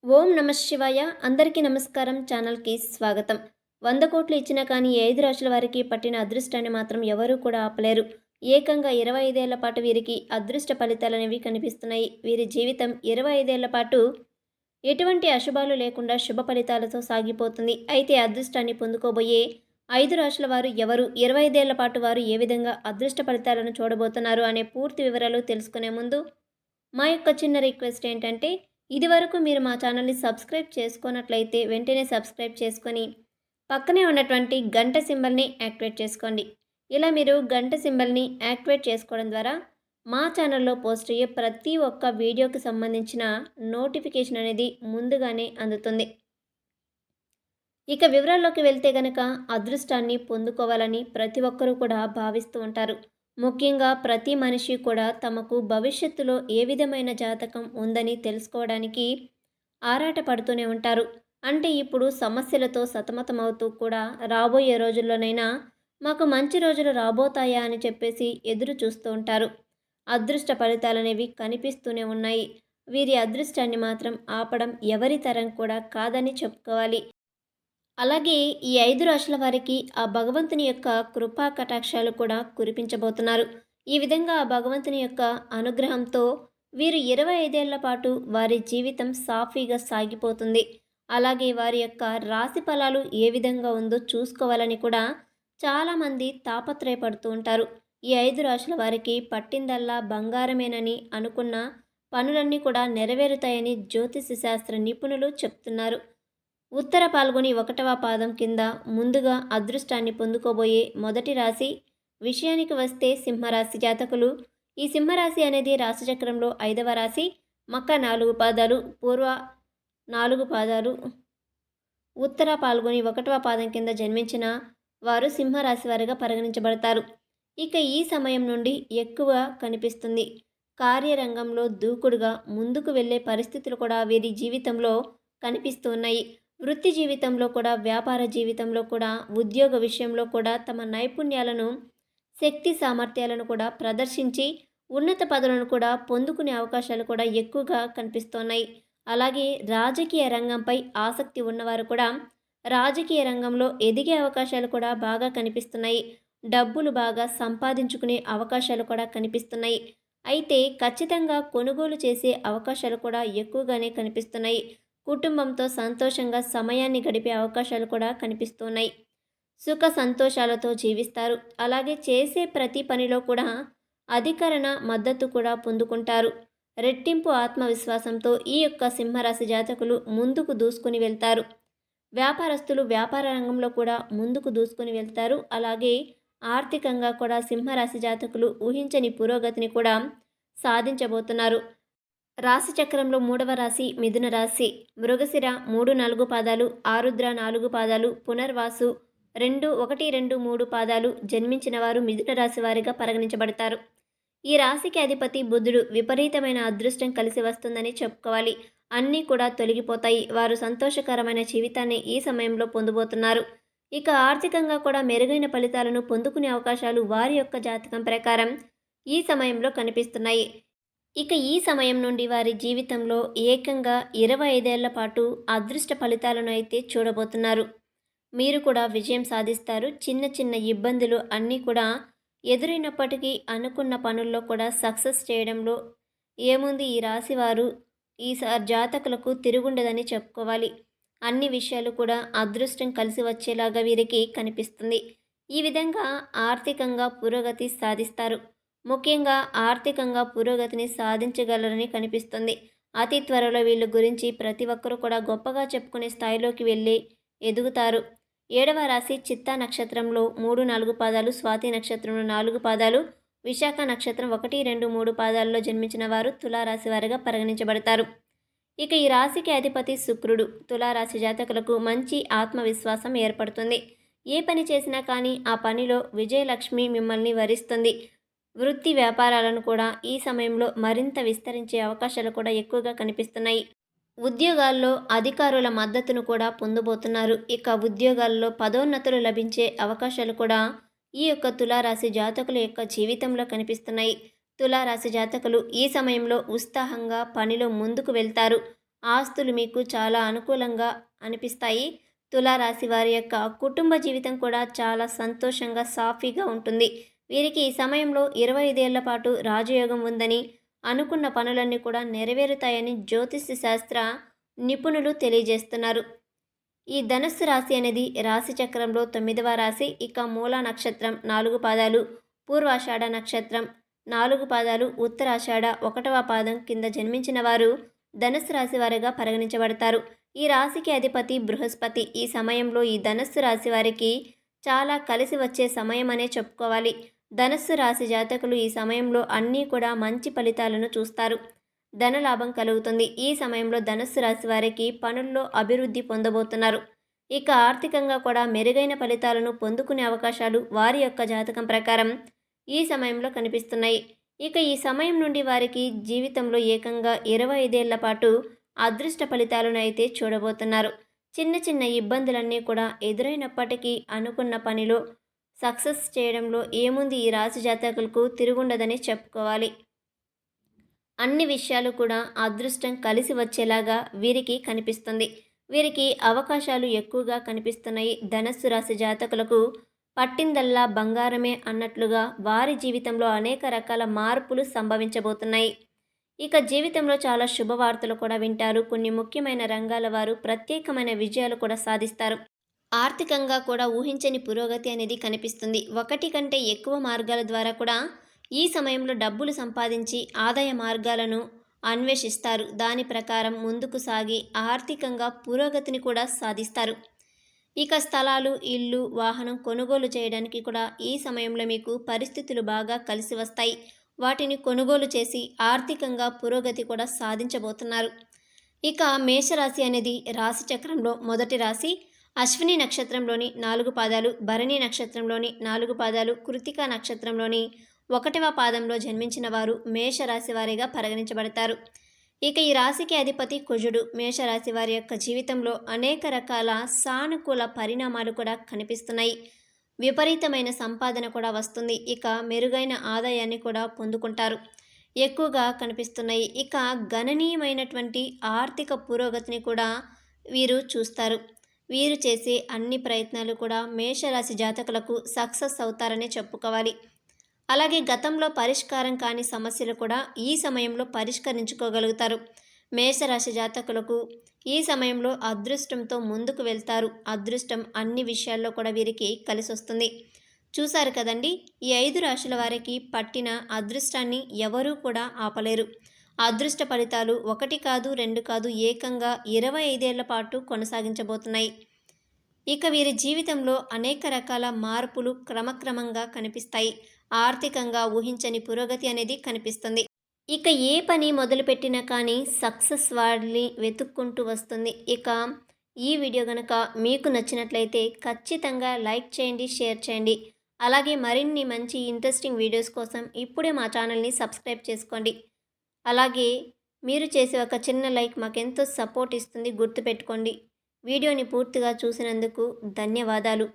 ఓం నమ శివాయ. అందరికీ నమస్కారం. ఛానల్కి స్వాగతం. 100 కోట్లు ఇచ్చినా కానీ ఈ 5 రాశుల వారికి పట్టిన అదృష్టాన్ని మాత్రం ఎవరూ కూడా ఆపలేరు. ఏకంగా 25 ఏళ్ల పాటు వీరికి అదృష్ట ఫలితాలనేవి కనిపిస్తున్నాయి. వీరి జీవితం 25 ఏళ్ల పాటు ఎటువంటి అశుభాలు లేకుండా శుభ ఫలితాలతో సాగిపోతుంది. అయితే అదృష్టాన్ని పొందుకోబోయే 5 రాశుల వారు ఎవరు, 25 ఏళ్ల పాటు వారు ఏ విధంగా అదృష్ట ఫలితాలను చూడబోతున్నారు అనే పూర్తి వివరాలు తెలుసుకునే ముందు మా యొక్క చిన్న రిక్వెస్ట్ ఏంటంటే, ఇదివరకు మీరు మా ఛానల్ని సబ్స్క్రైబ్ చేసుకున్నట్లయితే వెంటనే సబ్స్క్రైబ్ చేసుకొని పక్కనే ఉన్నటువంటి గంట సింబల్ని యాక్టివేట్ చేసుకోండి. ఇలా మీరు గంట సింబల్ని యాక్టివేట్ చేసుకోవడం ద్వారా మా ఛానల్లో పోస్ట్ అయ్యే ప్రతి ఒక్క వీడియోకి సంబంధించిన నోటిఫికేషన్ అనేది ముందుగానే అందుతుంది. ఇక వివరాల్లోకి వెళ్తే గనక అదృష్టాన్ని పొందుకోవాలని ప్రతి ఒక్కరూ కూడా భావిస్తూ ఉంటారు. ముఖ్యంగా ప్రతి మనిషి కూడా తమకు భవిష్యత్తులో ఏ విధమైన జాతకం ఉందని తెలుసుకోవడానికి ఆరాటపడుతూనే ఉంటారు. అంటే ఇప్పుడు సమస్యలతో సతమతమవుతూ కూడా రాబోయే రోజుల్లోనైనా మాకు మంచి రోజులు రాబోతాయా అని చెప్పేసి ఎదురు చూస్తూ ఉంటారు. అదృష్ట ఫలితాలనేవి కనిపిస్తూనే ఉన్నాయి. వీరి అదృష్టాన్ని మాత్రం ఆపడం ఎవరి తరం కూడా కాదని చెప్పుకోవాలి. అలాగే ఈ 5 రాశుల వారికి ఆ భగవంతుని యొక్క కృపా కటాక్షాలు కూడా కురిపించబోతున్నారు. ఈ విధంగా ఆ భగవంతుని యొక్క అనుగ్రహంతో వీరు 25 ఏళ్ల పాటు వారి జీవితం సాఫీగా సాగిపోతుంది. అలాగే వారి యొక్క రాశి ఫలాలు ఏ విధంగా ఉందో చూసుకోవాలని కూడా చాలామంది తాపత్రయపడుతూ ఉంటారు. ఈ 5 రాశుల వారికి పట్టిందల్లా బంగారమేనని అనుకున్న పనులన్నీ కూడా నెరవేరుతాయని జ్యోతిష శాస్త్ర నిపుణులు చెప్తున్నారు. ఉత్తర పాల్గొని 1వ పాదం కింద ముందుగా అదృష్టాన్ని పొందుకోబోయే మొదటి రాశి విషయానికి వస్తే సింహరాశి జాతకులు. ఈ సింహరాశి అనేది రాశిచక్రంలో 5వ రాశి. మక్క 4 పాదాలు, పూర్వ 4 పాదాలు, ఉత్తర పాల్గొని 1వ పాదం కింద జన్మించిన వారు సింహరాశి వారిగా పరిగణించబడతారు. ఇక ఈ సమయం నుండి ఎక్కువ కనిపిస్తుంది. కార్యరంగంలో దూకుడుగా ముందుకు వెళ్ళే పరిస్థితులు కూడా వీరి జీవితంలో కనిపిస్తూ ఉన్నాయి. వృత్తి జీవితంలో కూడా, వ్యాపార జీవితంలో కూడా, ఉద్యోగ విషయంలో కూడా తమ నైపుణ్యాలను, శక్తి సామర్థ్యాలను కూడా ప్రదర్శించి ఉన్నత పదవులను కూడా పొందుకునే అవకాశాలు కూడా ఎక్కువగా కనిపిస్తున్నాయి. అలాగే రాజకీయ రంగంపై ఆసక్తి ఉన్నవారు కూడా రాజకీయ రంగంలో ఎదిగే అవకాశాలు కూడా బాగా కనిపిస్తున్నాయి. డబ్బులు బాగా సంపాదించుకునే అవకాశాలు కూడా కనిపిస్తున్నాయి. అయితే ఖచ్చితంగా కొనుగోలు చేసే అవకాశాలు కూడా ఎక్కువగానే కనిపిస్తున్నాయి. కుటుంబంతో సంతోషంగా సమయాన్ని గడిపే అవకాశాలు కూడా కనిపిస్తున్నాయి. సుఖ సంతోషాలతో జీవిస్తారు. అలాగే చేసే ప్రతి పనిలో కూడా అధికరణ మద్దతు కూడా పొందుకుంటారు. రెట్టింపు ఆత్మవిశ్వాసంతో ఈ యొక్క సింహరాశి జాతకులు ముందుకు దూసుకుని వెళ్తారు. వ్యాపారస్తులు వ్యాపార రంగంలో కూడా ముందుకు దూసుకుని వెళ్తారు. అలాగే ఆర్థికంగా కూడా సింహరాశి జాతకులు ఊహించని పురోగతిని కూడా సాధించబోతున్నారు. రాశి చక్రంలో 3వ రాశి మిథున రాశి. మృగశిర 3, 4 పాదాలు, ఆరుద్ర 4 పాదాలు, పునర్వాసు 2, 1, 2, 3 పాదాలు జన్మించిన వారు మిథున రాశి వారిగా పరిగణించబడతారు. ఈ రాశికి అధిపతి బుధుడు. విపరీతమైన అదృష్టం కలిసి వస్తుందని చెప్పుకోవాలి. అన్నీ కూడా తొలగిపోతాయి. వారు సంతోషకరమైన జీవితాన్ని ఈ సమయంలో పొందబోతున్నారు. ఇక ఆర్థికంగా కూడా మెరుగైన ఫలితాలను పొందుకునే అవకాశాలు వారి యొక్క జాతకం ప్రకారం ఈ సమయంలో కనిపిస్తున్నాయి. ఇక ఈ సమయం నుండి వారి జీవితంలో ఏకంగా 25 ఏళ్ల పాటు అదృష్ట ఫలితాలను అయితే చూడబోతున్నారు. మీరు కూడా విజయం సాధిస్తారు. చిన్న చిన్న ఇబ్బందులు అన్నీ కూడా ఎదురైనప్పటికీ అనుకున్న పనుల్లో కూడా సక్సెస్ చేయడంలో ఏముంది, ఈ రాశివారు ఈ జాతకులకు తిరుగుండదని చెప్పుకోవాలి. అన్ని విషయాలు కూడా అదృష్టం కలిసి వచ్చేలాగా వీరికి కనిపిస్తుంది. ఈ విధంగా ఆర్థికంగా పురోగతి సాధిస్తారు. ముఖ్యంగా ఆర్థికంగా పురోగతిని సాధించగలరని కనిపిస్తుంది. అతి త్వరలో వీళ్ళ గురించి ప్రతి ఒక్కరూ కూడా గొప్పగా చెప్పుకునే స్థాయిలోకి వెళ్ళి ఎదుగుతారు. 7వ రాశి చిత్తా నక్షత్రంలో 3, 4 పాదాలు, స్వాతి నక్షత్రంలో 4 పాదాలు, విశాఖ నక్షత్రం 1, 2, 3 పాదాల్లో జన్మించిన వారు తులారాశి వారిగా పరిగణించబడతారు. ఇక ఈ రాశికి అధిపతి శుక్రుడు. తులారాశి జాతకులకు మంచి ఆత్మవిశ్వాసం ఏర్పడుతుంది. ఏ పని చేసినా కానీ ఆ పనిలో విజయలక్ష్మి మిమ్మల్ని వరిస్తుంది. వృత్తి వ్యాపారాలను కూడా ఈ సమయంలో మరింత విస్తరించే అవకాశాలు కూడా ఎక్కువగా కనిపిస్తున్నాయి. ఉద్యోగాల్లో అధికారుల మద్దతును కూడా పొందబోతున్నారు. ఇక ఉద్యోగాల్లో పదోన్నతులు లభించే అవకాశాలు కూడా ఈ యొక్క తులారాశి జాతకుల యొక్క జీవితంలో కనిపిస్తున్నాయి. తులారాశి జాతకులు ఈ సమయంలో ఉత్సాహంగా పనిలో ముందుకు వెళ్తారు. ఆస్తులు మీకు చాలా అనుకూలంగా అనిపిస్తాయి. తులారాశి వారి యొక్క కుటుంబ జీవితం కూడా చాలా సంతోషంగా, సాఫీగా ఉంటుంది. వీరికి ఈ సమయంలో 25 ఏళ్ల పాటు రాజయోగం ఉందని, అనుకున్న పనులన్నీ కూడా నెరవేరుతాయని జ్యోతిష్య శాస్త్ర నిపుణులు తెలియజేస్తున్నారు. ఈ ధనుస్సు రాశి అనేది రాశి చక్రంలో 9వ రాశి. ఇక మూల నక్షత్రం 4 పాదాలు, పూర్వాషాఢ నక్షత్రం 4 పాదాలు, ఉత్తరాషాఢ 1వ పాదం కింద జన్మించిన వారు ధనుస్సు రాశి వారిగా పరిగణించబడతారు. ఈ రాశికి అధిపతి బృహస్పతి. ఈ సమయంలో ఈ ధనుస్సు రాశి వారికి చాలా కలిసి వచ్చే సమయం అనే చెప్పుకోవాలి. ధనుస్సు రాశి జాతకులు ఈ సమయంలో అన్నీ కూడా మంచి ఫలితాలను చూస్తారు. ధనలాభం కలుగుతుంది. ఈ సమయంలో ధనుస్సు రాశి వారికి పనుల్లో అభివృద్ధి పొందబోతున్నారు. ఇక ఆర్థికంగా కూడా మెరుగైన ఫలితాలను పొందుకునే అవకాశాలు వారి యొక్క జాతకం ప్రకారం ఈ సమయంలో కనిపిస్తున్నాయి. ఇక ఈ సమయం నుండి వారికి జీవితంలో ఏకంగా 25 ఏళ్ల పాటు అదృష్ట ఫలితాలను అయితే చూడబోతున్నారు. చిన్న చిన్న ఇబ్బందులన్నీ కూడా ఎదురైనప్పటికీ అనుకున్న పనిలో సక్సెస్ చేయడంలో ఏముంది, ఈ రాశి జాతకులకు తిరుగుండదని చెప్పుకోవాలి. అన్ని విషయాలు కూడా అదృష్టం కలిసి వచ్చేలాగా వీరికి కనిపిస్తుంది. వీరికి అవకాశాలు ఎక్కువగా కనిపిస్తున్నాయి. ధనస్సు రాశి జాతకులకు పట్టిందల్లా బంగారమే అన్నట్లుగా వారి జీవితంలో అనేక రకాల మార్పులు సంభవించబోతున్నాయి. ఇక జీవితంలో చాలా శుభవార్తలు కూడా వింటారు. కొన్ని ముఖ్యమైన రంగాల వారు ప్రత్యేకమైన విజయాలు కూడా సాధిస్తారు. ఆర్థికంగా కూడా ఊహించని పురోగతి అనేది కనిపిస్తుంది. ఒకటి కంటే ఎక్కువ మార్గాల ద్వారా కూడా ఈ సమయంలో డబ్బులు సంపాదించి ఆదాయ మార్గాలను అన్వేషిస్తారు. దాని ప్రకారం ముందుకు సాగి ఆర్థికంగా పురోగతిని కూడా సాధిస్తారు. ఇక స్థలాలు, ఇల్లు, వాహనం కొనుగోలు చేయడానికి కూడా ఈ సమయంలో మీకు పరిస్థితులు బాగా కలిసి వస్తాయి. వాటిని కొనుగోలు చేసి ఆర్థికంగా పురోగతి కూడా సాధించబోతున్నారు. ఇక మేషరాశి అనేది రాశి చక్రంలో మొదటి రాశి. అశ్విని నక్షత్రంలోని 4 పాదాలు, భరణి నక్షత్రంలోని 4 పాదాలు, కృతికా నక్షత్రంలోని 1వ పాదంలో జన్మించిన వారు మేషరాశి వారిగా పరిగణించబడతారు. ఇక ఈ రాశికి అధిపతి కుజుడు. మేషరాశి వారి యొక్క జీవితంలో అనేక రకాల సానుకూల పరిణామాలు కూడా కనిపిస్తున్నాయి. విపరీతమైన సంపాదన కూడా వస్తుంది. ఇక మెరుగైన ఆదాయాన్ని కూడా పొందుకుంటారు. ఎక్కువగా కనిపిస్తున్నాయి. ఇక గణనీయమైనటువంటి ఆర్థిక పురోగతిని కూడా వీరు చూస్తారు. వీరు చేసే అన్ని ప్రయత్నాలు కూడా మేషరాశి జాతకులకు సక్సెస్ అవుతారనే చెప్పుకోవాలి. అలాగే గతంలో పరిష్కారం కాని సమస్యలు కూడా ఈ సమయంలో పరిష్కరించుకోగలుగుతారు. మేషరాశి జాతకులకు ఈ సమయంలో అదృష్టంతో ముందుకు వెళ్తారు. అదృష్టం అన్ని విషయాల్లో కూడా వీరికి కలిసి వస్తుంది. చూశారు కదండి, ఈ 5 రాశుల వారికి పట్టిన అదృష్టాన్ని ఎవరూ కూడా ఆపలేరు. అదృష్ట ఫలితాలు 1 కాదు, 2 కాదు, ఏకంగా 25 ఏళ్ల పాటు కొనసాగించబోతున్నాయి. ఇక వీరి జీవితంలో అనేక రకాల మార్పులు క్రమక్రమంగా కనిపిస్తాయి. ఆర్థికంగా ఊహించని పురోగతి అనేది కనిపిస్తుంది. ఇక ఏ పని మొదలుపెట్టినా కానీ సక్సెస్ వారిని వెతుక్కుంటూ వస్తుంది. ఇక ఈ వీడియో కనుక మీకు నచ్చినట్లయితే ఖచ్చితంగా లైక్ చేయండి, షేర్ చేయండి. అలాగే మరిన్ని మంచి ఇంట్రెస్టింగ్ వీడియోస్ కోసం ఇప్పుడే మా ఛానల్ని సబ్స్క్రైబ్ చేసుకోండి. అలాగే మీరు చేసే ఒక చిన్న లైక్ మాకెంతో సపోర్ట్ ఇస్తుంది, గుర్తుపెట్టుకోండి. వీడియోని పూర్తిగా చూసినందుకు ధన్యవాదాలు.